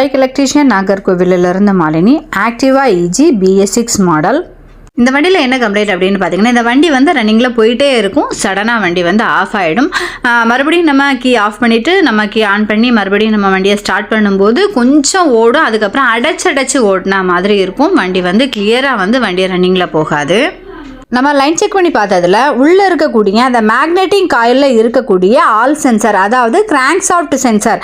Bike electrician நாகர்கோவிலிருந்து Malini. Activa இஜி BS6 model. இந்த வண்டியில் என்ன கம்ப்ளைண்ட் அப்படின்னு பார்த்தீங்கன்னா, இந்த வண்டி வந்து ரன்னிங்கில் போயிட்டே இருக்கும். சடனாக வண்டி வந்து ஆஃப் ஆகிடும். மறுபடியும் நம்ம கீ ஆஃப் பண்ணிவிட்டு நம்ம கீ ஆன் பண்ணி மறுபடியும் நம்ம வண்டியை ஸ்டார்ட் பண்ணும்போது கொஞ்சம் ஓடும். அதுக்கப்புறம் அடைச்சு ஓடினா மாதிரி இருக்கும். வண்டி வந்து கிளியராக வந்து வண்டி ரன்னிங்கில் போகாது. நம்ம லைன் செக் பண்ணி பார்த்ததில் உள்ளே இருக்கக்கூடிய அந்த மேக்னெட்டிக் காயிலில் இருக்கக்கூடிய ஆல் சென்சார், அதாவது கிராங்க் ஷாஃப்ட் சென்சார்,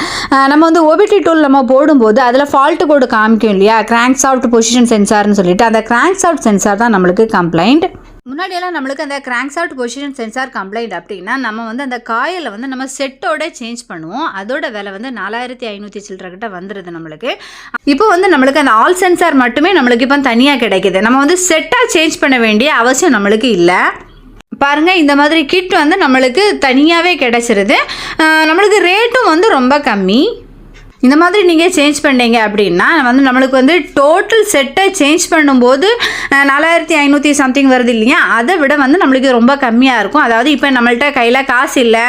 நம்ம வந்து OBD டூல் நம்ம போடும்போது அதில் ஃபால்ட் கோடு காமிக்கும் இல்லையா, கிராங்க் ஷாஃப்ட் பொசிஷன் சென்சார்னு சொல்லிட்டு, அந்த கிராங்க் ஷாஃப்ட் சென்சார் தான் நம்மளுக்கு கம்ப்ளைண்ட். முன்னாடியெல்லாம் நம்மளுக்கு அந்த crank shaft position sensor complaint அப்படின்னா நம்ம வந்து அந்த காயிலை வந்து நம்ம செட்டோட சேஞ்ச் பண்ணுவோம். அதோட விலை வந்து 4500 சில்லற கிட்ட வந்துடுது நம்மளுக்கு. இப்போ வந்து நம்மளுக்கு அந்த ஆல் சென்சார் மட்டுமே நம்மளுக்கு இப்போ தனியாக கிடைக்குது. நம்ம வந்து செட்டாக சேஞ்ச் பண்ண வேண்டிய அவசியம் நம்மளுக்கு இல்லை. பாருங்கள், இந்த மாதிரி கிட் வந்து நம்மளுக்கு தனியாகவே கிடைச்சிருது. நம்மளுக்கு ரேட்டும் வந்து ரொம்ப கம்மி. இந்த மாதிரி நீங்கள் சேஞ்ச் பண்ணீங்க அப்படின்னா வந்து நம்மளுக்கு வந்து டோட்டல் செட்டை சேஞ்ச் பண்ணும்போது 4500 சம்திங் வருது இல்லையா, அதை விட வந்து நம்மளுக்கு ரொம்ப கம்மியாக இருக்கும். அதாவது இப்போ நம்மள்கிட்ட கையில் காசு இல்லை,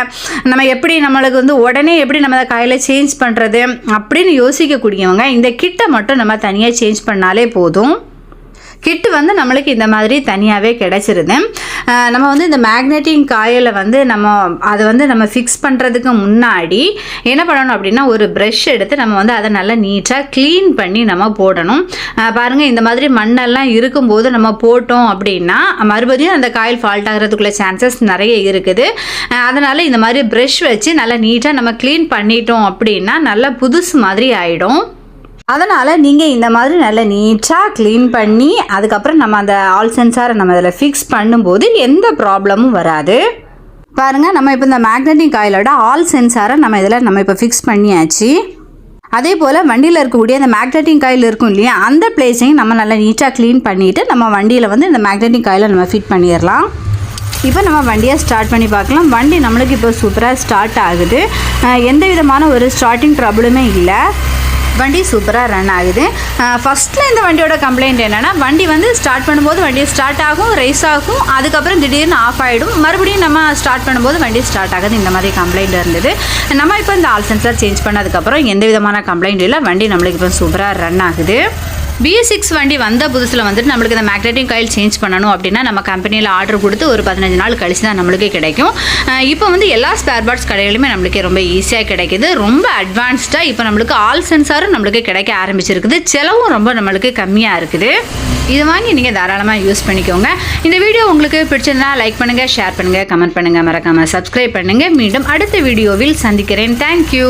நம்ம எப்படி நம்மளுக்கு வந்து உடனே எப்படி நம்ம கையில் சேஞ்ச் பண்ணுறது அப்படின்னு யோசிக்கக்கூடியவங்க இந்த கிட்டை மட்டும் நம்ம தனியாக சேஞ்ச் பண்ணாலே போதும். கிட்டு வந்து நம்மளுக்கு இந்த மாதிரி தனியாகவே கிடச்சிருது. நம்ம வந்து இந்த மேக்னெட்டிக் காயிலை வந்து அதை வந்து நம்ம ஃபிக்ஸ் பண்ணுறதுக்கு முன்னாடி என்ன பண்ணணும் அப்படின்னா, ஒரு ப்ரஷ் எடுத்து நம்ம வந்து அதை நல்லா நீட்டாக க்ளீன் பண்ணி நம்ம போடணும். பாருங்கள், இந்த மாதிரி மண்ணெல்லாம் இருக்கும்போது நம்ம போட்டோம் அப்படின்னா மறுபடியும் அந்த காயில் ஃபால்ட் ஆகிறதுக்குள்ள சான்சஸ் நிறைய இருக்குது. அதனால் இந்த மாதிரி ப்ரஷ் வச்சு நல்லா நீட்டாக நம்ம க்ளீன் பண்ணிட்டோம் அப்படின்னா நல்லா புதுசு மாதிரி ஆகிடும். அதனால் நீங்கள் இந்த மாதிரி நல்லா நீட்டாக க்ளீன் பண்ணி அதுக்கப்புறம் நம்ம அந்த ஆல் சென்சாரை நம்ம அதில் ஃபிக்ஸ் பண்ணும்போது எந்த ப்ராப்ளமும் வராது. பாருங்கள், நம்ம இப்போ இந்த மேக்னெட்டிக் காயிலோட ஆல் சென்சாரை நம்ம இப்போ ஃபிக்ஸ் பண்ணியாச்சு. அதே போல் வண்டியில் இருக்கக்கூடிய அந்த மேக்னெட்டிக் காயில் இருக்கும் இல்லையா, அந்த பிளேஸையும் நம்ம நல்லா நீட்டாக க்ளீன் பண்ணிவிட்டு நம்ம வண்டியில் வந்து இந்த மேக்னெட்டிக் காயிலை நம்ம ஃபிட் பண்ணிடலாம். இப்போ நம்ம வண்டியை ஸ்டார்ட் பண்ணி பார்க்கலாம். வண்டி நம்மளுக்கு இப்போ சூப்பராக ஸ்டார்ட் ஆகுது. எந்த விதமான ஒரு ஸ்டார்டிங் ட்ரபிளுமே இல்லை. வண்டி சூப்பராக ரன் ஆகுது. ஃபஸ்ட்டில் இந்த வண்டியோட கம்ப்ளைண்ட் என்னென்னா, வண்டி வந்து ஸ்டார்ட் பண்ணும்போது வண்டி ஸ்டார்ட் ஆகும், ரேஸ் ஆகும், அதுக்கப்புறம் திடீர்னு ஆஃப் ஆகிடும். மறுபடியும் நம்ம ஸ்டார்ட் பண்ணும்போது வண்டி ஸ்டார்ட் ஆகுது. இந்த மாதிரி கம்ப்ளைண்ட் இருந்தது. நம்ம இப்போ இந்த ஆல் சென்சார் சேஞ்ச் பண்ணதுக்கப்புறம் எந்த விதமான கம்ப்ளைண்ட் இல்லை. வண்டி நம்மளுக்கு இப்போ சூப்பராக ரன் ஆகுது. BS6 வண்டி வந்த புதுசில் வந்துட்டு நம்மளுக்கு இந்த மேக்னெட்டிக் காயில் சேஞ்ச் பண்ணணும் அப்படின்னா நம்ம கம்பெனியில் ஆர்டர் கொடுத்து ஒரு 15 நாள் கழிச்சு தான் நம்மளுக்கு கிடைக்கும். இப்போ வந்து எல்லா ஸ்பேர் பார்ட்ஸ் கடைகளுமே நம்மளுக்கு ரொம்ப ஈஸியாக கிடைக்கிது. ரொம்ப அட்வான்ஸ்டாக இப்போ நம்மளுக்கு ஆல் சென்சாரும் நம்மளுக்கு கிடைக்க ஆரம்பிச்சிருக்குது. செலவும் ரொம்ப நம்மளுக்கு கம்மியாக இருக்குது. இது வாங்கி நீங்கள் தாராளமாக யூஸ் பண்ணிக்கோங்க. இந்த வீடியோ உங்களுக்கு பிடிச்சிருந்தா லைக் பண்ணுங்கள், ஷேர் பண்ணுங்கள், கமெண்ட் பண்ணுங்கள், மறக்காமல் சப்ஸ்கிரைப் பண்ணுங்கள். மீண்டும் அடுத்த வீடியோவில் சந்திக்கிறேன். தேங்க்யூ.